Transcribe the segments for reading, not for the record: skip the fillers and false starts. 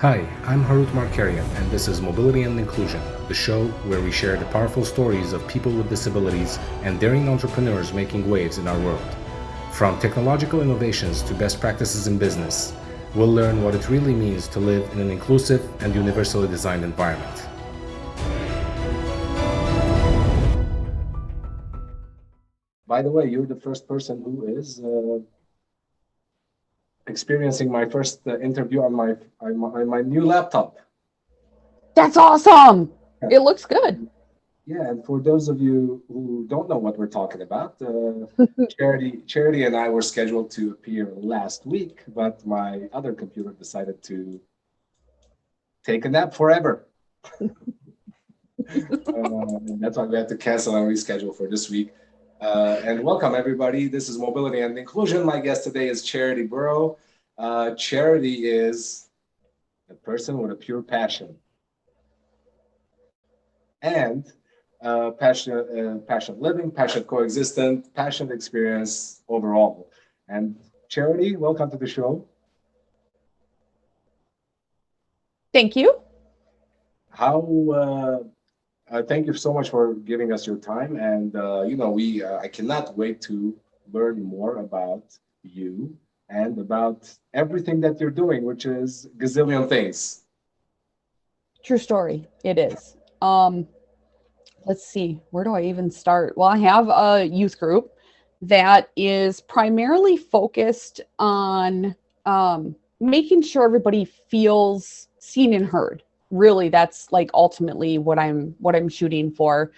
Hi, I'm Harut Markarian, and this is Mobility and Inclusion, the show where we share the powerful stories of people with disabilities and daring entrepreneurs making waves in our world. From technological innovations to best practices in business, we'll learn what it really means to live in an inclusive and universally designed environment. By the way, you're the first person who is experiencing my first interview on my new laptop. That's awesome. It looks good. Yeah, and for those of you who don't know what we're talking about, Charity and I were scheduled to appear last week, but my other computer decided to take a nap forever. And that's why we had to cancel and reschedule for this week. And welcome, everybody. This is Mobility and Inclusion. My guest today is Charity Buhrow. Charity is a person with a pure passion and passionate living, passionate coexistence, passionate experience overall. And Charity, welcome to the show. Thank you. How? Thank you so much for giving us your time, and we I cannot wait to learn more about you and about everything that you're doing, which is gazillion things. True story. It is. Let's see. Where do I even start? Well, I have a youth group that is primarily focused on making sure everybody feels seen and heard. Really, that's like ultimately what I'm shooting for.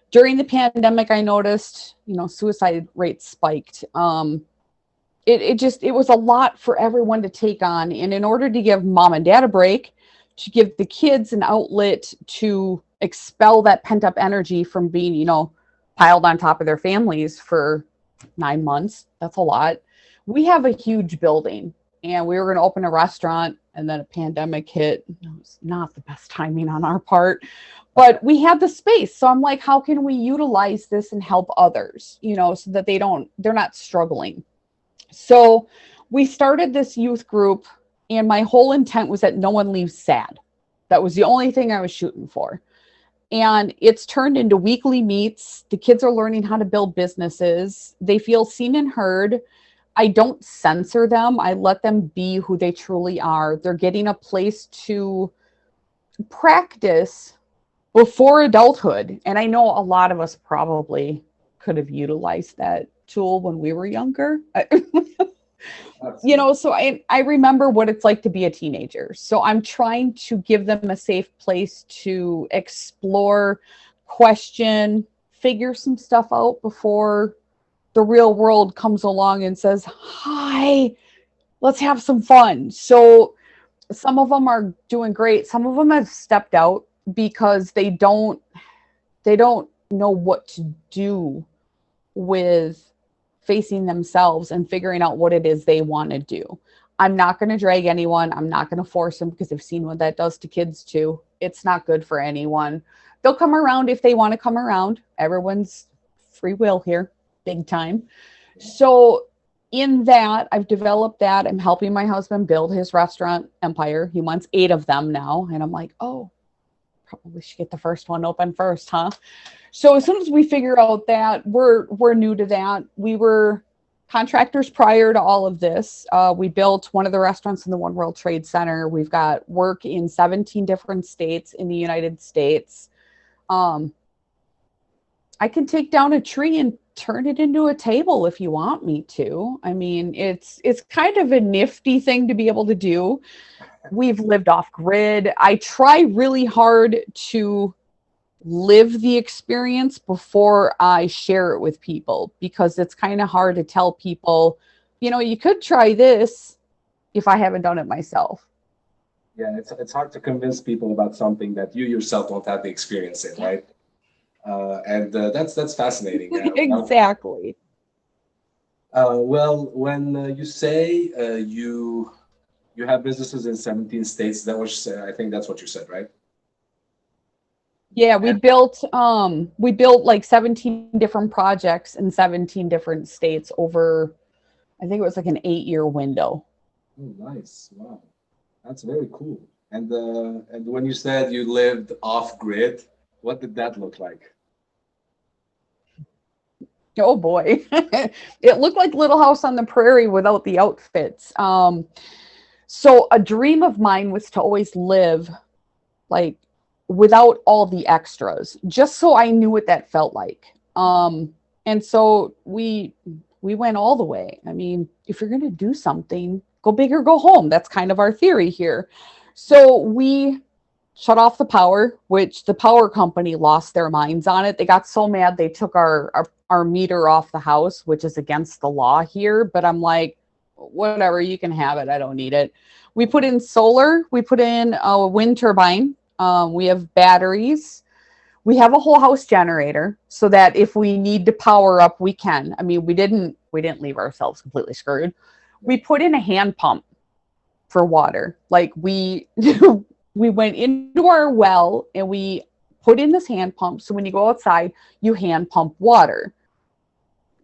During the pandemic, I noticed, suicide rates spiked. It was a lot for everyone to take on, and in order to give mom and dad a break, to give the kids an outlet to expel that pent up energy from being, piled on top of their families for 9 months. That's a lot. We have a huge building, and we were going to open a restaurant, and then a pandemic hit. It was not the best timing on our part, but we had the space. So I'm like, how can we utilize this and help others, so that they're not struggling. So we started this youth group, and my whole intent was that no one leaves sad. That was the only thing I was shooting for. And it's turned into weekly meets. The kids are learning how to build businesses. They feel seen and heard. I don't censor them. I let them be who they truly are. They're getting a place to practice before adulthood. And I know a lot of us probably could have utilized that tool when we were younger. So I remember what it's like to be a teenager. So I'm trying to give them a safe place to explore, question, figure some stuff out before the real world comes along and says, hi, let's have some fun. So some of them are doing great. Some of them have stepped out because they don't know what to do with facing themselves and figuring out what it is they want to do. I'm not going to drag anyone. I'm not going to force them because I've seen what that does to kids too. It's not good for anyone. They'll come around if they want to come around. Everyone's free will here, big time. So in that, I've developed that. I'm helping my husband build his restaurant empire. He wants 8 of them now. And I'm like, oh, probably should get the first one open first, huh? So as soon as we figure out that we're new to that, we were contractors prior to all of this. We built one of the restaurants in the One World Trade Center. We've got work in 17 different states in the United States. I can take down a tree and turn it into a table if you want me to. I mean, it's kind of a nifty thing to be able to do. We've lived off grid. I try really hard to live the experience before I share it with people, because it's kind of hard to tell people, you could try this if I haven't done it myself. Yeah, it's hard to convince people about something that you yourself don't have the experience in, right? And that's fascinating. Yeah. Exactly. Well, when you say you have businesses in 17 states, I think that's what you said, right? Yeah, we built like 17 different projects in 17 different states over, I think it was like an 8-year window. Oh, nice. Wow. That's very cool. And when you said you lived off grid, what did that look like? Oh boy. It looked like Little House on the Prairie without the outfits. So a dream of mine was to always live like without all the extras, just so I knew what that felt like. And so we went all the way. I mean, if you're gonna do something, go big or go home. That's kind of our theory here. So we shut off the power, which the power company lost their minds on it. They got so mad they took our meter off the house, which is against the law here. But I'm like, whatever, you can have it. I don't need it. We put in solar, we put in a wind turbine, we have batteries. We have a whole house generator so that if we need to power up, we can. I mean, we didn't leave ourselves completely screwed. We put in a hand pump for water. Like we we went into our well and we put in this hand pump. So when you go outside, you hand pump water.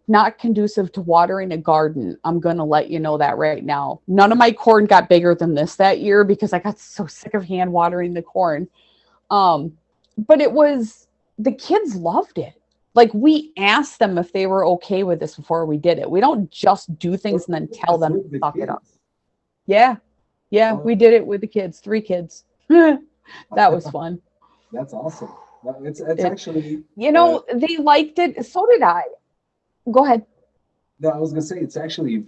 Not conducive to watering a garden. I'm going to let you know that right now. None of my corn got bigger than this that year because I got so sick of hand watering the corn. Um, but it was, the kids loved it. Like we asked them if they were okay with this before we did it. We don't just do things and then tell them With to the suck it up. kids. Yeah. Yeah. Oh, We did it with the kids, 3 kids. That was fun. that's awesome. No, it's It, actually they liked it. So did I. Go ahead. no, I was gonna say it's actually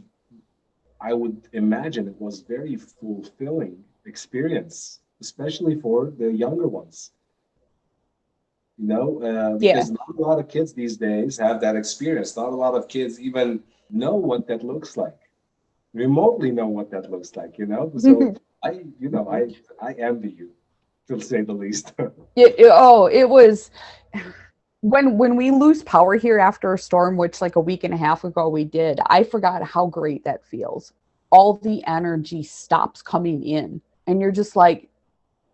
I would imagine it was very fulfilling experience, especially for the younger ones. Yeah. Because not a lot of kids these days have that experience. Not a lot of kids even know what that looks like, remotely know what that looks like. So I envy you, to say the least. It was when we lose power here after a storm, which like a week and a half ago we did. I forgot how great that feels. All the energy stops coming in, and you're just like,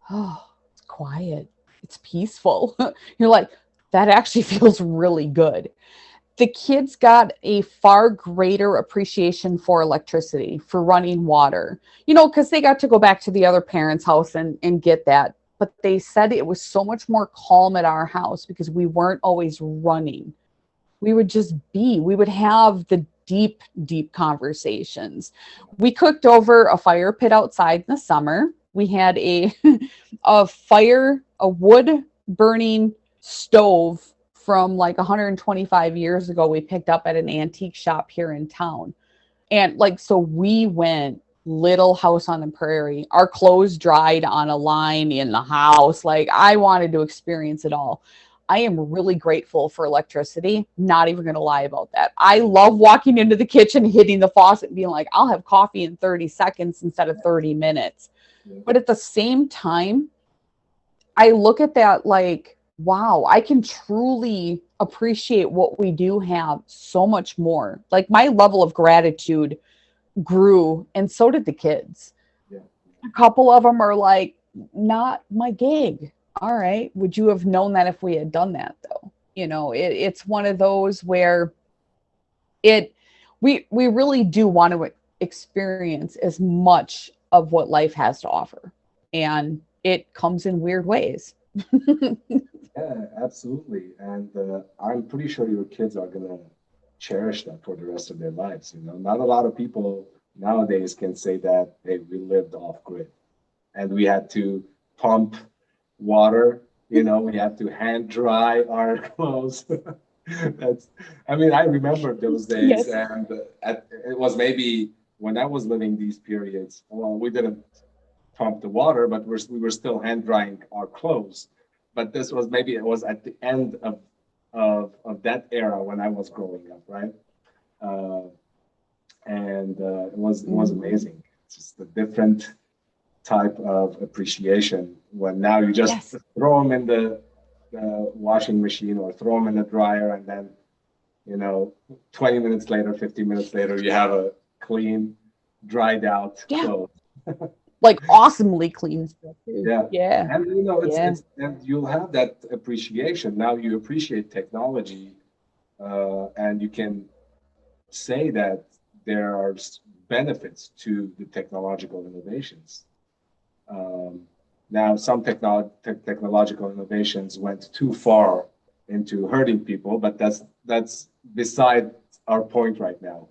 oh, it's quiet, it's peaceful. You're like, that actually feels really good. The kids got a far greater appreciation for electricity, for running water, because they got to go back to the other parents' house and get that. But they said it was so much more calm at our house because we weren't always running. We would just be, we would have the deep, deep conversations. We cooked over a fire pit outside in the summer. We had a wood burning stove from like 125 years ago we picked up at an antique shop here in town. And like, so we went Little House on the Prairie. Our clothes dried on a line in the house. Like, I wanted to experience it all. I am really grateful for electricity. Not even going to lie about that. I love walking into the kitchen, hitting the faucet, and being like, I'll have coffee in 30 seconds instead of 30 minutes. Yeah. But at the same time, I look at that like, wow, I can truly appreciate what we do have so much more. Like my level of gratitude grew, and so did the kids. Yeah. A couple of them are like, not my gig. All right. Would you have known that if we had done that though? It's one of those where it we really do want to experience as much of what life has to offer. And it comes in weird ways. Yeah, absolutely. And I'm pretty sure your kids are gonna cherish that for the rest of their lives. Not a lot of people nowadays can say that, hey, we lived off grid and we had to pump water. We had to hand dry our clothes. That's, I mean, I remember those days, Yes. and it was maybe when I was living these periods. Well, we didn't pump the water, but we were still hand drying our clothes. But this was maybe it was at the end of that era when I was growing up, right? Uh, and it was Mhm. amazing. It's just a different type of appreciation when now you just Yes. throw them in the washing machine or throw them in the dryer, and then you know 20 minutes later, 15 minutes later, you have a clean, dried out Yeah. clothes. Like awesomely clean stuff too. Yeah. Yeah. And it's Yeah. and you'll have that appreciation. Now you appreciate technology, and you can say that there are benefits to the technological innovations. Um, Now, some technological innovations went too far into hurting people, but that's beside our point right now.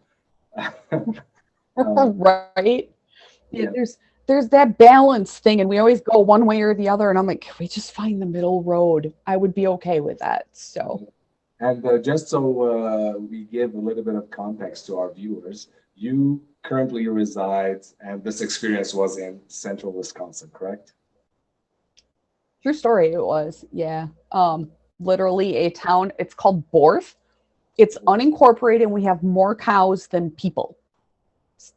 Right? Yeah, Yeah, there's that balance thing, and we always go one way or the other. And I'm like, can we just find the middle road? I would be okay with that. So and just so we give a little bit of context to our viewers, you currently reside, and this experience was in central Wisconsin, correct? true story, it was. Yeah. Literally a town. It's called Borth. It's unincorporated, and we have more cows than people.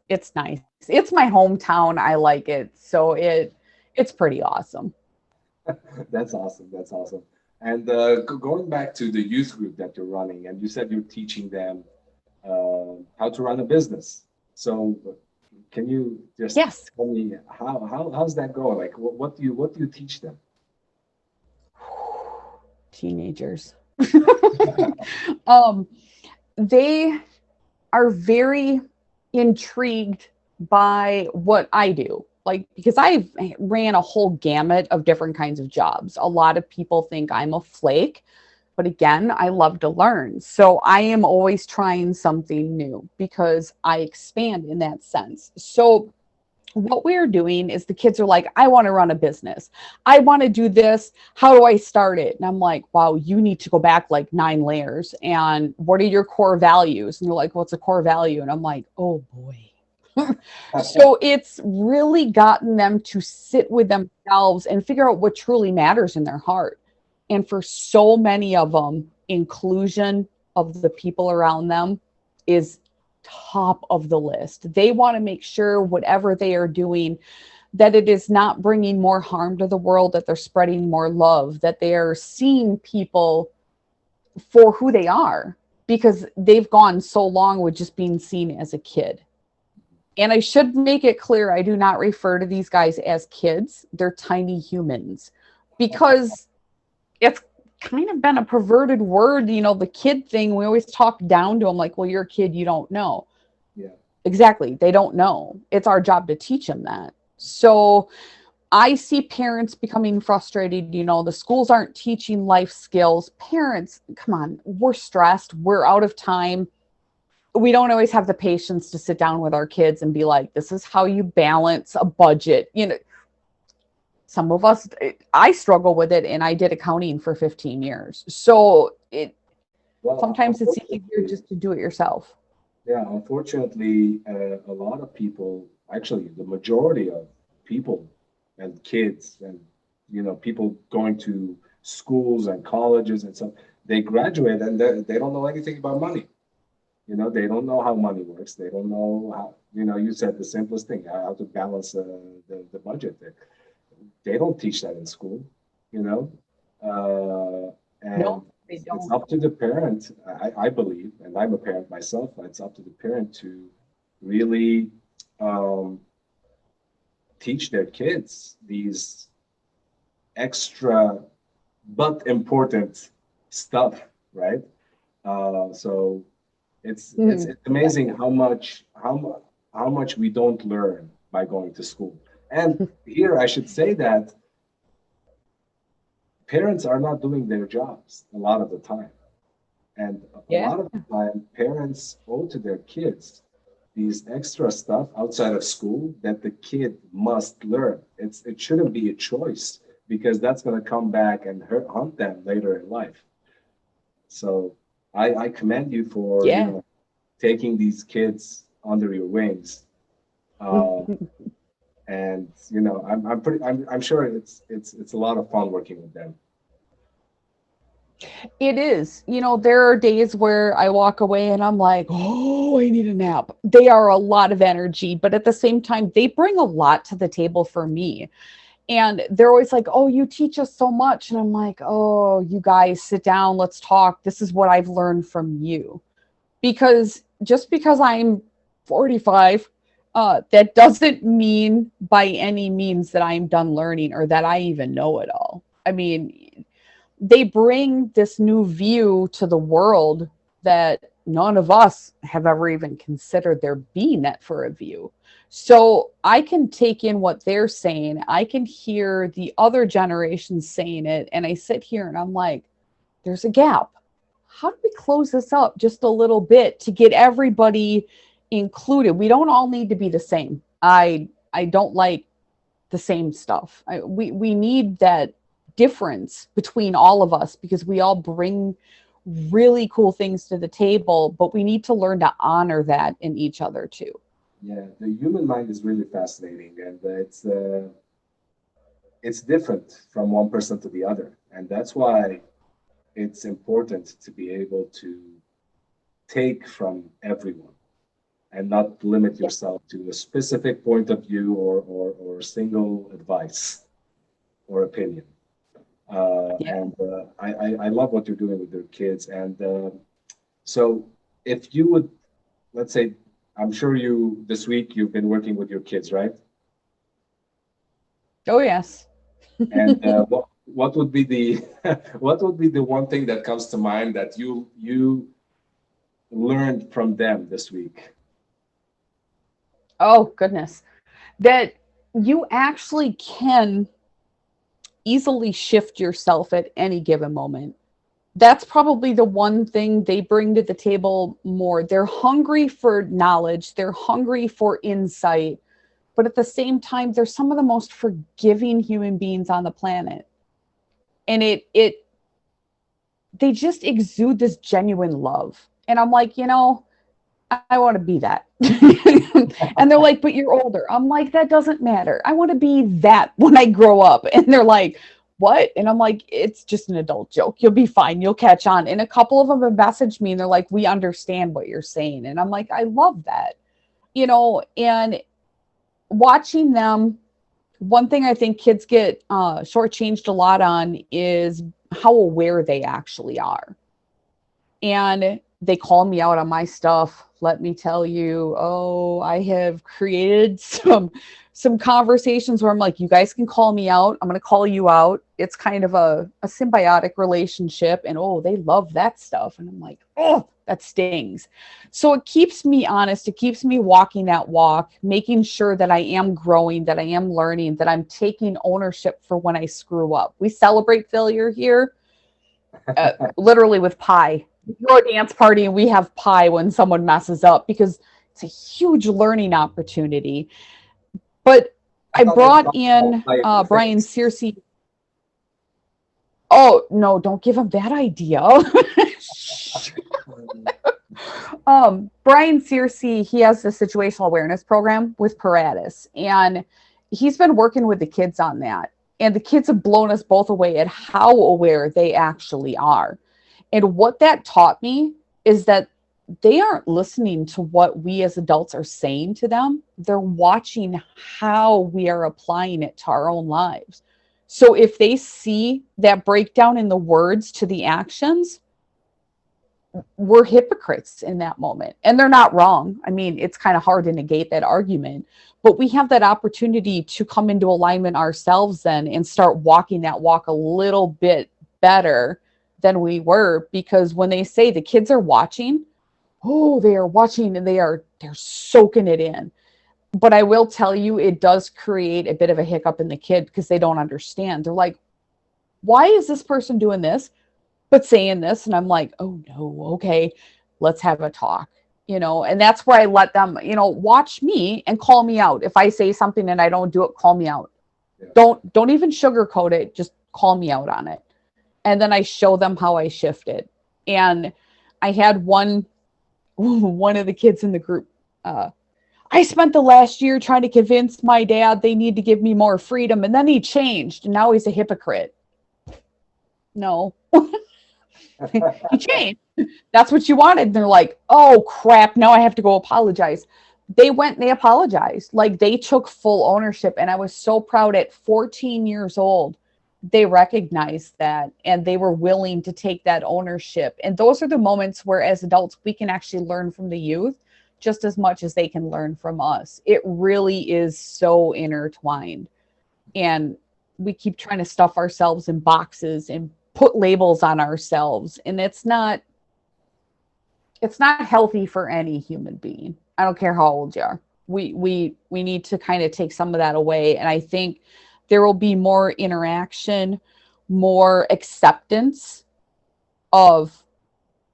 It's nice. It's my hometown. I like it. So it's pretty awesome. That's awesome. That's awesome. And going back to the youth group that you're running, and you said you're teaching them how to run a business. So can you just Yes. tell me how's that going? Like what do you teach them? Teenagers. um, they are very intrigued by what I do. Like, because I've ran a whole gamut of different kinds of jobs. A lot of people think I'm a flake, but again, I love to learn. So I am always trying something new because I expand in that sense. So what we're doing is the kids are like, I want to run a business. I want to do this. How do I start it? And I'm like, wow, you need to go back like 9 layers. And what are your core values? And they're like, what's a core value? And I'm like, oh boy. So it's really gotten them to sit with themselves and figure out what truly matters in their heart. And for so many of them, inclusion of the people around them is top of the list. They want to make sure whatever they are doing, that it is not bringing more harm to the world, that they're spreading more love, that they are seeing people for who they are, because they've gone so long with just being seen as a kid. And I should make it clear, I do not refer to these guys as kids. They're tiny humans, because it's kind of been a perverted word, the kid thing. We always talk down to them like, well, you're a kid, you don't know. Yeah. Exactly. They don't know. It's our job to teach them that. So I see parents becoming frustrated. The schools aren't teaching life skills. Parents, come on, we're stressed. We're out of time. We don't always have the patience to sit down with our kids and be like, this is how you balance a budget. Some of us, I struggle with it, and I did accounting for 15 years. So Well, sometimes it's easier unfortunately, just to do it yourself. yeah, unfortunately, a lot of people, actually, the majority of people and kids and people going to schools and colleges and stuff, they graduate and they don't know anything about money. They don't know how money works. They don't know how, you said the simplest thing, how to balance the budget. They don't teach that in school, you know, and No, they it's don't. up to the parent, I believe, and I'm a parent myself. It's up to the parent to really um, teach their kids these extra but important stuff, right? So it's amazing how much we don't learn by going to school. And here I should say that parents are not doing their jobs a lot of the time. And a Yeah. lot of the time, parents owe to their kids these extra stuff outside of school that the kid must learn. It shouldn't be a choice because that's going to come back and haunt them later in life. So I commend you for Yeah. taking these kids under your wings. Uh, and I'm sure it's a lot of fun working with them. It is. There are days where I walk away and I'm like, oh, I need a nap. They are a lot of energy, but at the same time, they bring a lot to the table for me. And they're always like, oh, you teach us so much. And I'm like, oh, you guys sit down, let's talk. This is what I've learned from you. Because just because I'm 45, that doesn't mean by any means that I'm done learning or that I even know it all. I mean, they bring this new view to the world that none of us have ever even considered there being that for a view. So I can take in what they're saying. I can hear the other generations saying it. And I sit here and I'm like, there's a gap. How do we close this up just a little bit to get everybody included? We don't all need to be the same. I don't like the same stuff. We need that difference between all of us because we all bring really cool things to the table, but we need to learn to honor that in each other too. Yeah, the human mind is really fascinating, and it's different from one person to the other, and that's why it's important to be able to take from everyone and not limit yourself to a specific point of view or single advice or opinion. Yeah. And I love what you're doing with your kids. And so, if you would, let's say, I'm sure you this week you've been working with your kids, right? Oh, yes. And what would be the what would be the one thing that comes to mind that you learned from them this week? Oh, goodness. That you actually can easily shift yourself at any given moment. That's probably the one thing they bring to the table more. They're hungry for knowledge, they're hungry for insight, but at the same time, they're some of the most forgiving human beings on the planet. And they just exude this genuine love. And I'm like, I want to be that. And they're like, but you're older. I'm like, that doesn't matter. I want to be that when I grow up. And they're like, what? And I'm like, it's just an adult joke. You'll be fine. You'll catch on. And a couple of them have messaged me and they're like, we understand what you're saying. And I'm like, I love that. And watching them, one thing I think kids get shortchanged a lot on is how aware they actually are. And they call me out on my stuff. Let me tell you, I have created some conversations where I'm like, you guys can call me out. I'm going to call you out. It's kind of a symbiotic relationship. And they love that stuff. And I'm like, that stings. So it keeps me honest. It keeps me walking that walk, making sure that I am growing, that I am learning, that I'm taking ownership for when I screw up. We celebrate failure here, literally with pie. We throw a dance party and we have pie when someone messes up because it's a huge learning opportunity. But I brought in Brian Searcy. Oh, no, don't give him that idea. Brian Searcy, he has the situational awareness program with Paratus, and he's been working with the kids on that. And the kids have blown us both away at how aware they actually are. And what that taught me is that they aren't listening to what we as adults are saying to them. They're watching how we are applying it to our own lives. So if they see that breakdown in the words to the actions, we're hypocrites in that moment. And they're not wrong. I mean, it's kind of hard to negate that argument, but we have that opportunity to come into alignment ourselves then and start walking that walk a little bit better than we were. Because when they say the kids are watching, they are watching and they're soaking it in. But I will tell you, it does create a bit of a hiccup in the kid because they don't understand. They're like, why is this person doing this, but saying this? And I'm like, oh no, okay, let's have a talk, and that's where I let them, watch me and call me out. If I say something and I don't do it, call me out. Yeah. Don't even sugarcoat it. Just call me out on it. And then I show them how I shifted. And I had one of the kids in the group, I spent the last year trying to convince my dad they need to give me more freedom. And then he changed. And now he's a hypocrite. No. He changed. That's what you wanted. And they're like, oh, crap. Now I have to go apologize. They went and they apologized. Like, they took full ownership. And I was so proud at 14 years old. They recognized that and they were willing to take that ownership. And those are the moments where, as adults, we can actually learn from the youth just as much as they can learn from us. It really is so intertwined. And we keep trying to stuff ourselves in boxes and put labels on ourselves. And it's not it's not healthy for any human being. I don't care how old you are. We need to kind of take some of that away. And I think there will be more interaction, more acceptance of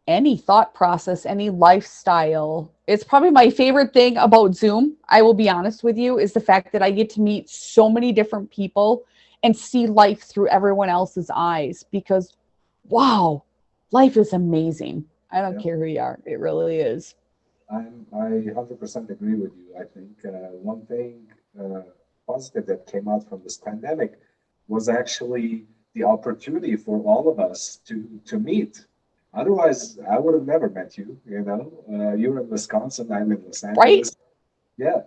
any thought process, any lifestyle. It's probably my favorite thing about Zoom, I will be honest with you, is the fact that I get to meet so many different people and see life through everyone else's eyes, because wow, life is amazing. I don't Yeah. care who you are. It really is. I 100% agree with you. I think one thing positive that came out from this pandemic was actually the opportunity for all of us to meet. Otherwise, I would have never met you. You know, you're in Wisconsin, I'm in Los Right? Angeles. Yeah,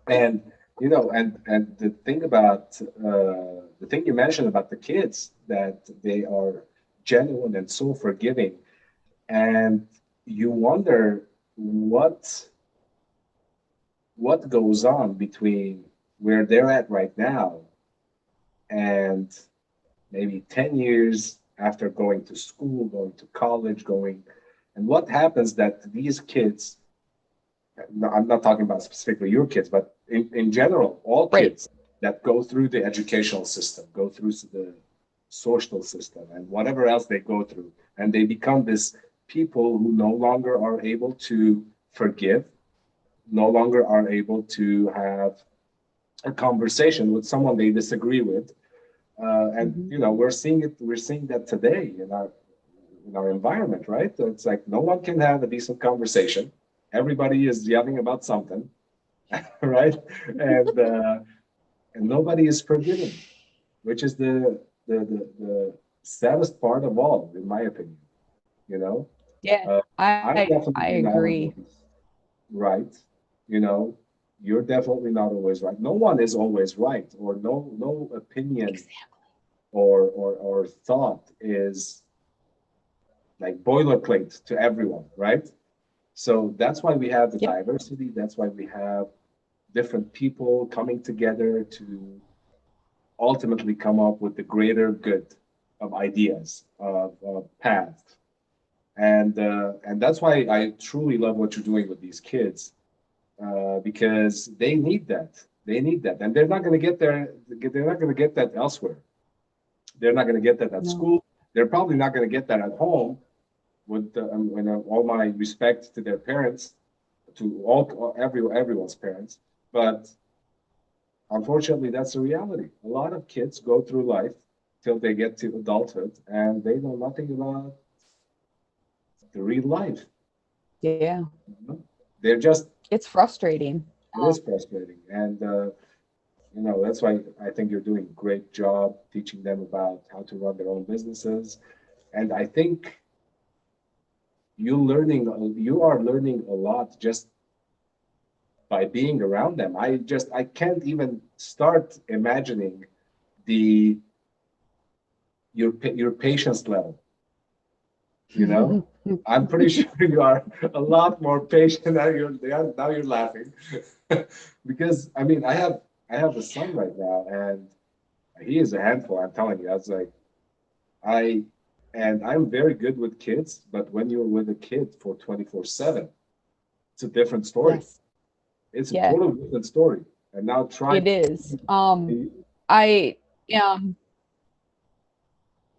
and you know, and the thing you mentioned about the kids, that they are genuine and so forgiving, and you wonder what what goes on between where they're at right now and maybe 10 years after going to school, going to college, going, and what happens that these kids, no, I'm not talking about specifically your kids, but in general, all Right. kids that go through the educational system, go through the social system, and whatever else they go through, and they become this people who no longer are able to forgive, no longer are able to have a conversation with someone they disagree with. And Mhm. you know, we're seeing that today in our environment, right? It's like no one can have a decent conversation. Everybody is yelling about something, right? And uh, and nobody is forgiving, which is the saddest part of all, in my opinion. You know, Yeah, uh, I'm I definitely not agree. always right. You know, you're definitely not always right. No one is always right, or no opinion Exactly. or thought is like boilerplate to everyone, right? So that's why we have the Yep. diversity. That's why we have different people coming together to ultimately come up with the greater good of ideas, of paths. And that's why I truly love what you're doing with these kids, because they need that. They need that, and they're not going to get there. They're not going to get that elsewhere. They're not going to get that at No. school. They're probably not going to get that at home. With all my respect to their parents, to everyone's parents, but unfortunately, that's the reality. A lot of kids go through life till they get to adulthood, and they know nothing about the real life. Yeah. You know? They're just It's frustrating. it is frustrating, and you know that's why I think you're doing a great job teaching them about how to run their own businesses. And I think you are learning a lot just by being around them. I can't even start imagining the your patience level. You know, I'm pretty sure you are a lot more patient now. Now you're laughing because I mean I have a son right now, and he is a handful. I'm telling you, I was like I and I'm very good with kids, but when you're with a kid for 24/7, it's a different story. Yes. It's a Yeah, totally different story. And now try. it is. I um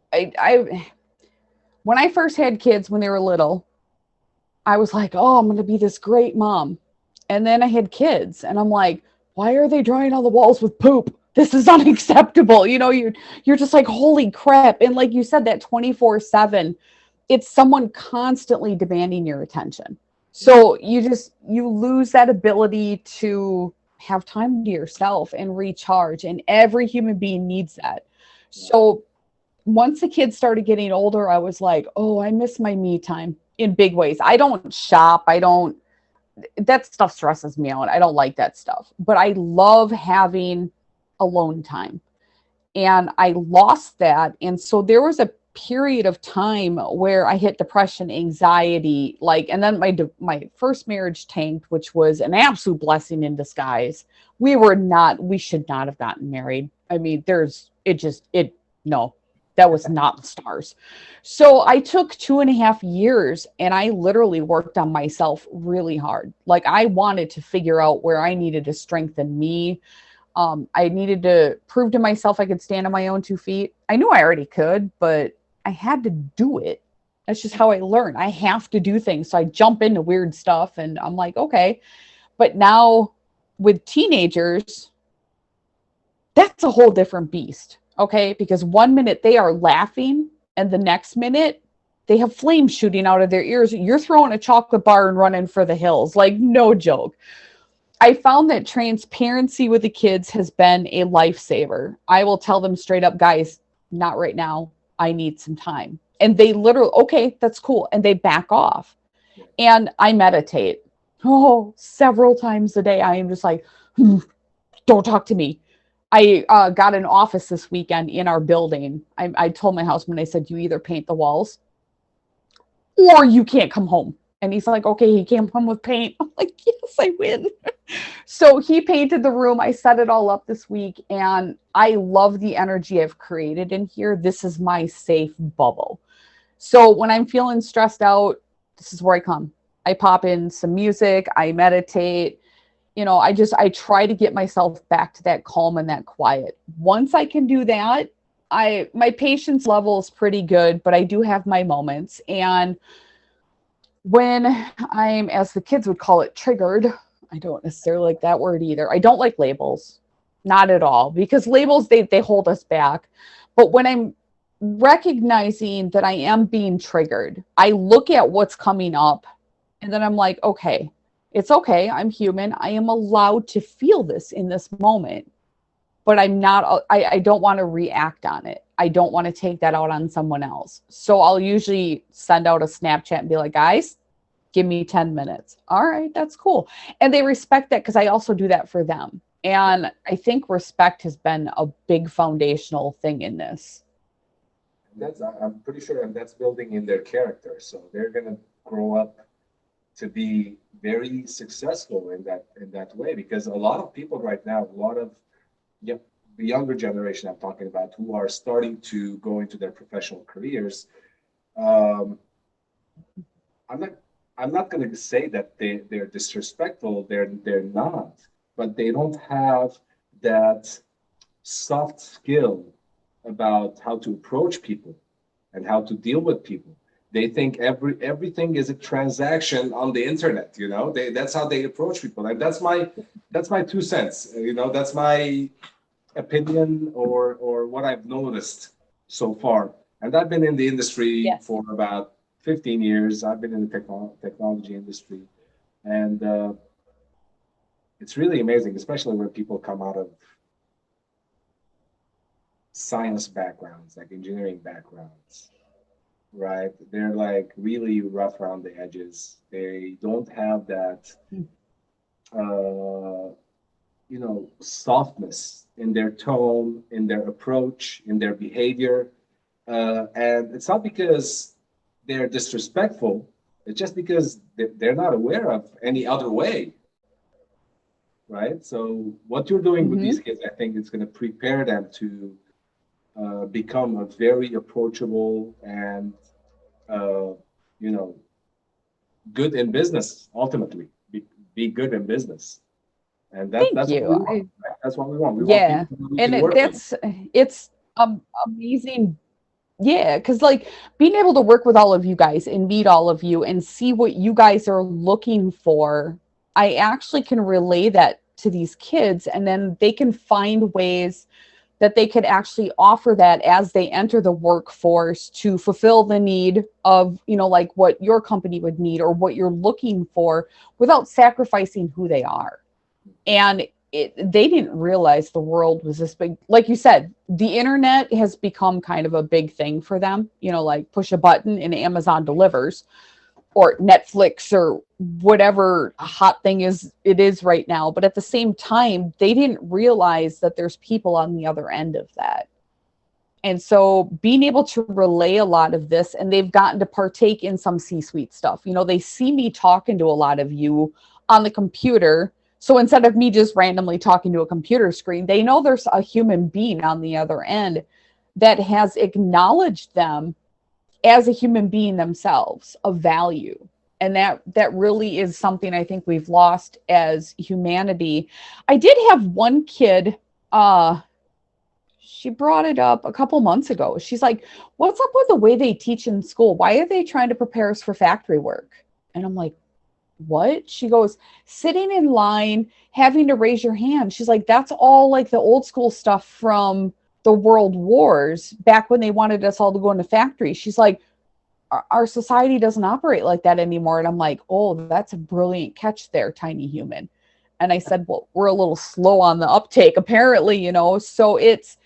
I when I first had kids when they were little, I was like, "Oh, I'm going to be this great mom." And then I had kids and I'm like, "Why are they drawing on the walls with poop? This is unacceptable." You're just like, "Holy crap." And like you said, that 24/7, it's someone constantly demanding your attention. Yeah, So you lose that ability to have time to yourself and recharge, and every human being needs that. yeah, So once the kids started getting older, I was like, "Oh, I miss my me time in big ways." I don't shop. I don't, that stuff stresses me out. I don't like that stuff. But I love having alone time. And I lost that. And so there was a period of time where I hit depression, anxiety, like, and then my first marriage tanked, which was an absolute blessing in disguise. We should not have gotten married. I mean, it no. That was not the stars. So I took 2.5 years and I literally worked on myself really hard. Like I wanted to figure out where I needed to strengthen me. I needed to prove to myself I could stand on my own 2 feet. I knew I already could, but I had to do it. That's just how I learn. I have to do things. So I jump into weird stuff and I'm like, okay. But now with teenagers, that's a whole different beast. Okay. Because 1 minute they are laughing and the next minute they have flames shooting out of their ears. You're throwing a chocolate bar and running for the hills. Like, no joke. I found that transparency with the kids has been a lifesaver. I will tell them straight up, guys, not right now. I need some time. And they literally, okay, that's cool. And they back off. And I meditate. Oh, several times a day. I am just like, don't talk to me. I got an office this weekend in our building. I told my husband, I said, you either paint the walls or you can't come home. And he's like, okay, he came home with paint. I'm like, yes, I win. So he painted the room. I set it all up this week. And I love the energy I've created in here. This is my safe bubble. So when I'm feeling stressed out, this is where I come. I pop in some music. I meditate. You know, I try to get myself back to that calm and that quiet. Once I can do that, my patience level is pretty good, but I do have my moments. And when I'm, as the kids would call it, triggered, I don't necessarily like that word either. I don't like labels, not at all, because labels, they hold us back. But when I'm recognizing that I am being triggered, I look at what's coming up and then I'm like, okay, it's okay. I'm human. I am allowed to feel this in this moment, but I don't want to react on it. I don't want to take that out on someone else. So I'll usually send out a Snapchat and be like, guys, give me 10 minutes. All right, that's cool. And they respect that because I also do that for them. And I think respect has been a big foundational thing in this. I'm pretty sure that's building in their character. So they're going to grow up to be very successful in that way, because a lot of people right now, the younger generation I'm talking about, who are starting to go into their professional careers, I'm not going to say that they're disrespectful. They're not, but they don't have that soft skill about how to approach people and how to deal with people. They think everything is a transaction on the internet. You know, that's how they approach people, and that's my 2 cents. You know, that's my opinion or what I've noticed so far. And I've been in the industry for about 15 years. I've been in the technology industry, and it's really amazing, especially when people come out of science backgrounds, like engineering backgrounds. Right, they're like really rough around the edges. They don't have that, softness in their tone, in their approach, in their behavior, and it's not because they're disrespectful. It's just because they're not aware of any other way. Right. So what you're doing with these kids, I think it's going to prepare them to become a very approachable and good in business. Ultimately, be good in business, and that's what we want. Right? That's what we want. We want people and it's amazing. Yeah, because like being able to work with all of you guys and meet all of you and see what you guys are looking for, I actually can relay that to these kids, and then they can find ways that they could actually offer that as they enter the workforce to fulfill the need of, like what your company would need or what you're looking for without sacrificing who they are. And they didn't realize the world was this big. Like you said, the internet has become kind of a big thing for them, like push a button and Amazon delivers, or Netflix, or whatever hot thing it is right now. But at the same time, they didn't realize that there's people on the other end of that. And so being able to relay a lot of this, and they've gotten to partake in some C-suite stuff. They see me talking to a lot of you on the computer. So instead of me just randomly talking to a computer screen, they know there's a human being on the other end that has acknowledged them as a human being themselves of value. And that really is something I think we've lost as humanity. I did have one kid, she brought it up a couple months ago. She's like, what's up with the way they teach in school? Why are they trying to prepare us for factory work? And I'm like, what? She goes, sitting in line, having to raise your hand. She's like, that's all like the old school stuff from the world wars back when they wanted us all to go into factories. She's like, our society doesn't operate like that anymore. And I'm like, oh, that's a brilliant catch there, tiny human. And I said, well, we're a little slow on the uptake, apparently, you know. So it's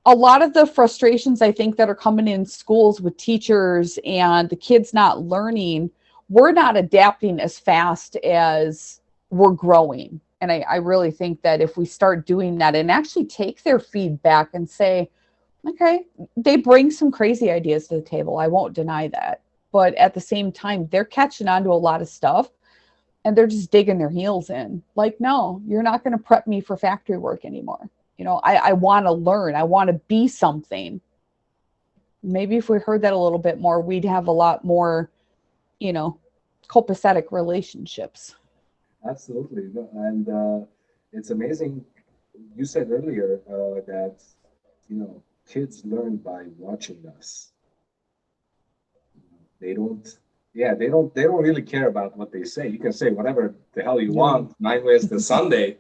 a lot of the frustrations I think that are coming in schools with teachers and the kids not learning. We're not adapting as fast as we're growing. And I really think that if we start doing that and actually take their feedback and say, okay, they bring some crazy ideas to the table. I won't deny that. But at the same time, they're catching on to a lot of stuff and they're just digging their heels in. Like, no, you're not going to prep me for factory work anymore. You know, I want to learn. I want to be something. Maybe if we heard that a little bit more, we'd have a lot more, you know, copacetic relationships. Absolutely. And it's amazing. You said earlier that, you know, kids learn by watching us. They don't, yeah, they don't really care about what they say. You can say whatever the hell you want, 9 ways to Sunday,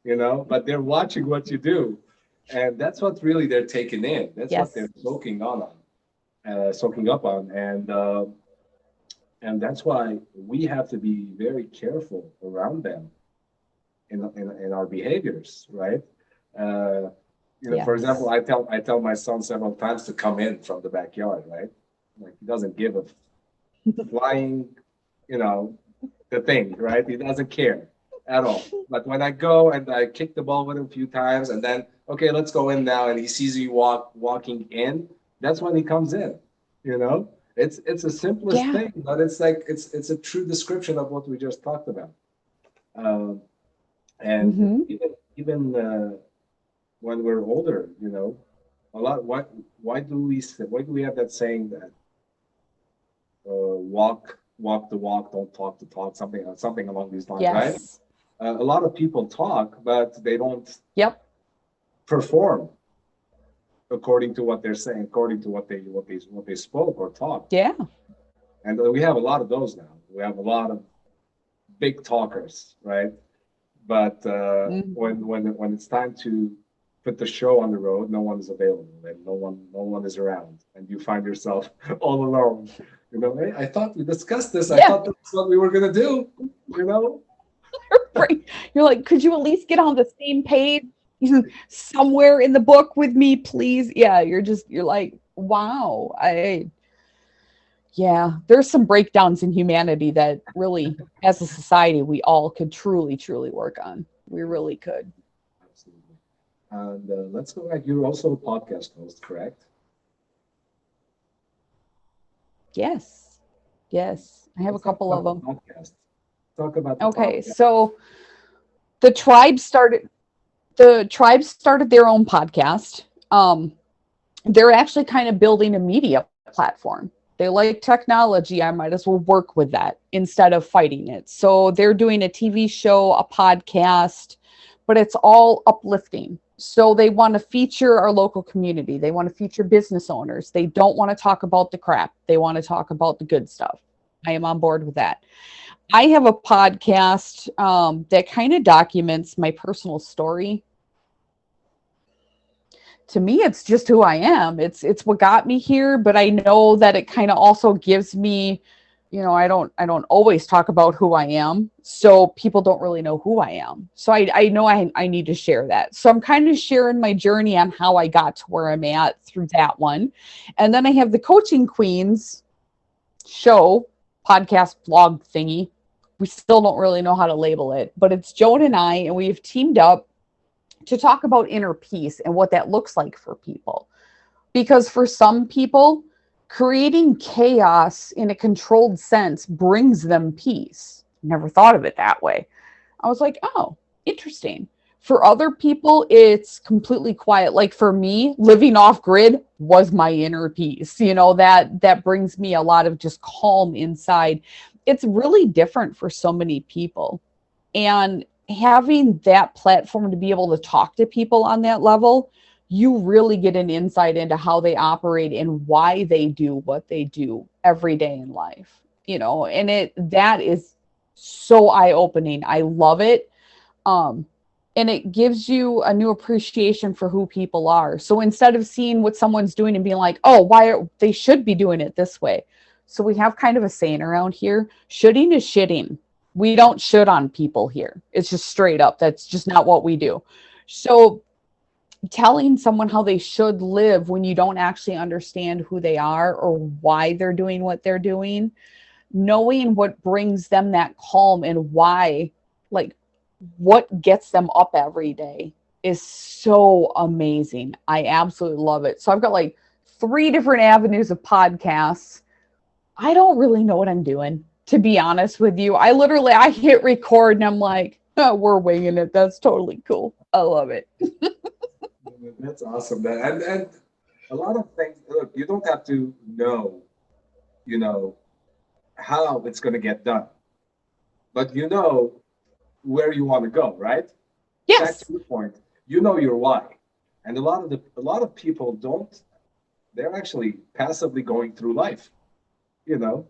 you know, but they're watching what you do. And that's what really they're taking in. That's what they're soaking up on. And that's why we have to be very careful around them in our behaviors, right? You know, for example, I tell my son several times to come in from the backyard, right? Like he doesn't give a flying, you know, the thing, right? He doesn't care at all. But when I go and I kick the ball with him a few times, and then okay, let's go in now, and he sees me walking in, that's when he comes in. You know, it's the simplest thing, but it's like it's a true description of what we just talked about. And even when we're older, you know, a lot. Why do we have that saying that walk the walk, don't talk the talk, something along these lines, right? A lot of people talk, but they don't perform according to what they're saying, according to what they spoke or talked. Yeah. And we have a lot of those now. We have a lot of big talkers, right? But when it's time to put the show on the road, no one is available and no one is around, and you find yourself all alone. You know, hey, I thought we discussed this. I thought that's what we were gonna do. You know, you're like, could you at least get on the same page somewhere in the book with me, please? Yeah, you're like, wow. There's some breakdowns in humanity that really, as a society, we all could truly work on. We really could. Absolutely. And let's go back. You're also a podcast host, correct? Yes. I have a couple of them. Podcast. Talk about the podcast. So the tribe started their own podcast. They're actually kind of building a media platform. They like technology. I might as well work with that instead of fighting it. So they're doing a TV show, a podcast, but it's all uplifting. So they want to feature our local community. They want to feature business owners. They don't want to talk about the crap. They want to talk about the good stuff. I am on board with that. I have a podcast that kind of documents my personal story. To me, it's just who I am. It's what got me here, but I know that it kind of also gives me, you know, I don't always talk about who I am, so people don't really know who I am. So I know I need to share that. So I'm kind of sharing my journey on how I got to where I'm at through that one. And then I have the Coaching Queens show, podcast, blog thingy. We still don't really know how to label it, but it's Joan and I, and we've teamed up to talk about inner peace and what that looks like for people. Because for some people, creating chaos in a controlled sense brings them peace. Never thought of it that way. I was like, oh, interesting. For other people, it's completely quiet. Like for me, living off grid was my inner peace. That brings me a lot of just calm inside. It's really different for so many people. And having that platform to be able to talk to people on that level, you really get an insight into how they operate and why they do what they do every day in life. And that is so eye-opening. I love it. Um, and it gives you a new appreciation for who people are. So instead of seeing what someone's doing and being like, oh, they should be doing it this way. So we have kind of a saying around here, shoulding is shitting. We don't should on people here. It's just straight up. That's just not what we do. So telling someone how they should live when you don't actually understand who they are or why they're doing what they're doing, knowing what brings them that calm and why, like what gets them up every day is so amazing. I absolutely love it. So I've got like 3 different avenues of podcasts. I don't really know what I'm doing, to be honest with you. I hit record and I'm like, oh, we're winging it. That's totally cool. I love it. That's awesome. And a lot of things. Look, you don't have to know, you know, how it's going to get done, but you know where you want to go, right? Back Yes. to your point, you know your why, and a lot of people don't. They're actually passively going through life. You know,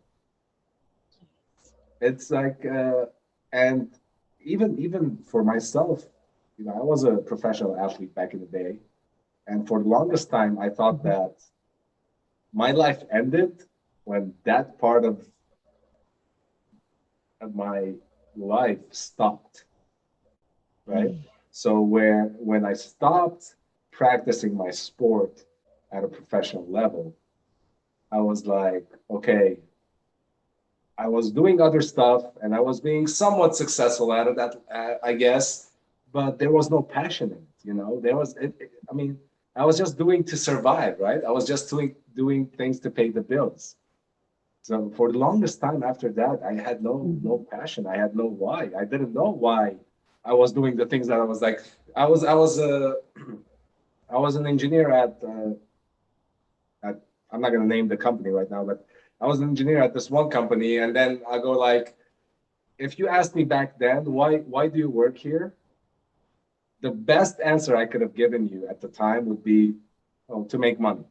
it's like, and even for myself, I was a professional athlete back in the day, and for the longest time, I thought Mhm. that my life ended when that part of my life stopped, right? Mm. So when I stopped practicing my sport at a professional level, I was like, okay, I was doing other stuff and I was being somewhat successful at it, I guess, but there was no passion in it. I mean, I was just doing to survive, right? I was just doing things to pay the bills. So for the longest time after that, I had no Mhm. passion. I had no why. I didn't know why I was doing the things that I was like. I was I was an engineer at I'm not gonna name the company right now, but I was an engineer at this one company, and then I go like, if you asked me back then, why do you work here? The best answer I could have given you at the time would be, oh, to make money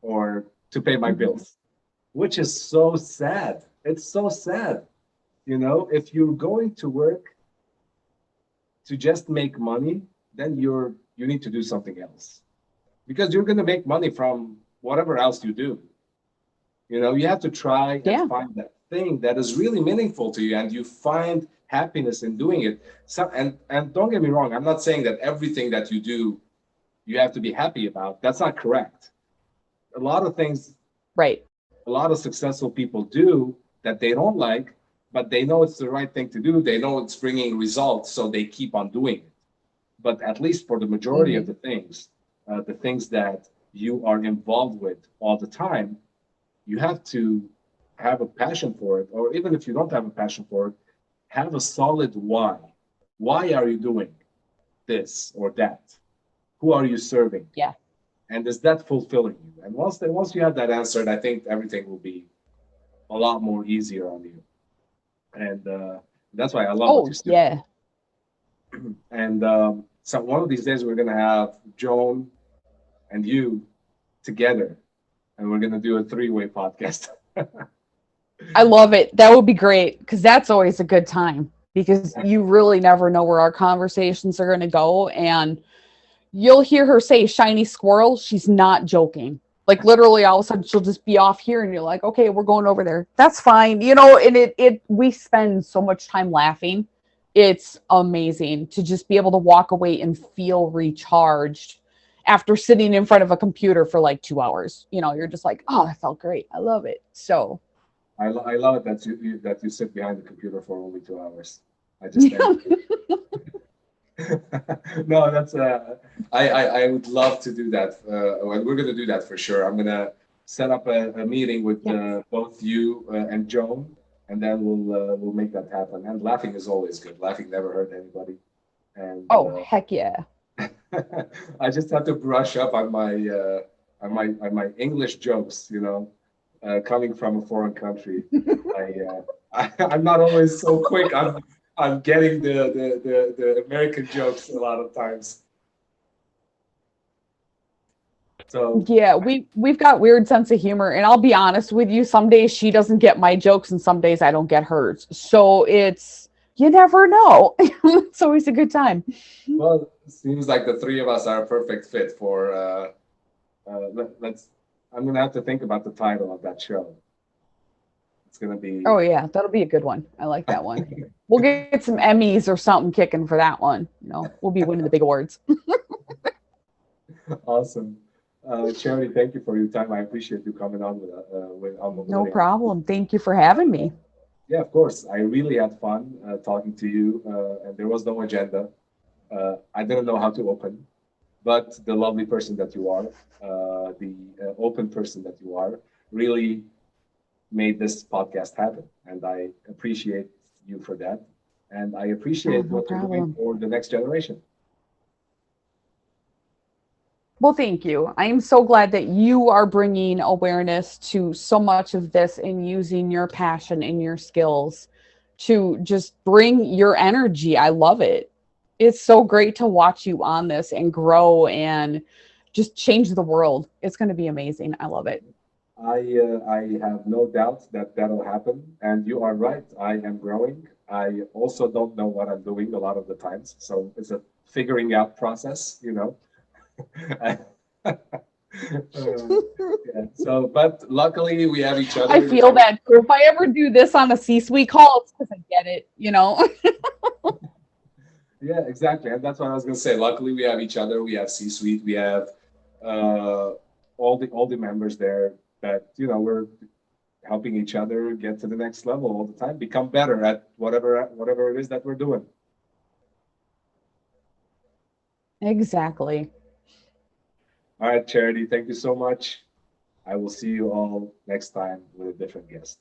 or to pay my Mhm. bills, which is so sad. It's so sad. If you're going to work to just make money, then you need to do something else because you're going to make money from whatever else you do. You have to try and Yeah. find that thing that is really meaningful to you, and you find happiness in doing it. And don't get me wrong, I'm not saying that everything that you do you have to be happy about. That's not correct. A lot of things Right. a lot of successful people do that they don't like, but they know it's the right thing to do. They know it's bringing results, so they keep on doing it. But at least for the majority of Mhm. the things that you are involved with all the time, you have to have a passion for it. Or even if you don't have a passion for it, have a solid why. Why are you doing this or that? Who are you serving? Yeah. And is that fulfilling you? And once you have that answered, I think everything will be a lot more easier on you. And that's why I love what Oh, you said. yeah. And so one of these days we're gonna have Joan and you together, and we're gonna do a three-way podcast. I love it. That would be great because that's always a good time because you really never know where our conversations are going to go. And you'll hear her say shiny squirrel. She's not joking. Like literally all of a sudden she'll just be off here and you're like, okay, we're going over there. That's fine. And we spend so much time laughing. It's amazing to just be able to walk away and feel recharged after sitting in front of a computer for like 2 hours. You're just like, oh, that felt great. I love it. So I love it that you sit behind the computer for only 2 hours. I just envy you. No, that's I would love to do that. And we're gonna do that for sure. I'm gonna set up a meeting with yes. both you and Joan, and then we'll make that happen. And laughing is always good. Laughing never hurt anybody. And Oh, heck yeah. I just have to brush up on my English jokes, coming from a foreign country. I'm not always so quick on getting the American jokes a lot of times. So Yeah, we've got weird sense of humor, and I'll be honest with you, some days she doesn't get my jokes and some days I don't get hers. So it's you never know. It's always a good time. well, seems like the three of us are a perfect fit for let's I'm gonna have to think about the title of that show. It's gonna be Oh yeah, that'll be a good one. I like that one. We'll get some Emmys or something kicking for that one. We'll be winning the big awards. awesome. Charity, thank you for your time. I appreciate you coming on with on No Mobility. problem. Thank you for having me. Yeah, of course. I really had fun talking to you, and there was no agenda. I didn't know how to open, but the lovely person that you are, the open person that you are, really made this podcast happen. And I appreciate you for that. And I Oh, appreciate no what you're doing problem. for the next generation. Well, thank you. I am so glad that you are bringing awareness to so much of this and using your passion and your skills to just bring your energy. I love it. It's so great to watch you on this and grow and just change the world. It's going to be amazing. I love it. I have no doubt that that'll happen. And you are right. I am growing. I also don't know what I'm doing a lot of the times. So it's a figuring out process. Yeah. So, but luckily we have each I other. feel that too. If I ever do this on a C-suite call, it's because I get it. Yeah, exactly. And that's what I was going to say. Luckily we have each other. We have C-suite. We have uh, all the members there that we're helping each other get to the next level all the time, become better at whatever it is that we're doing. Exactly. All right, Charity, thank you so much. I will see you all next time with a different guest.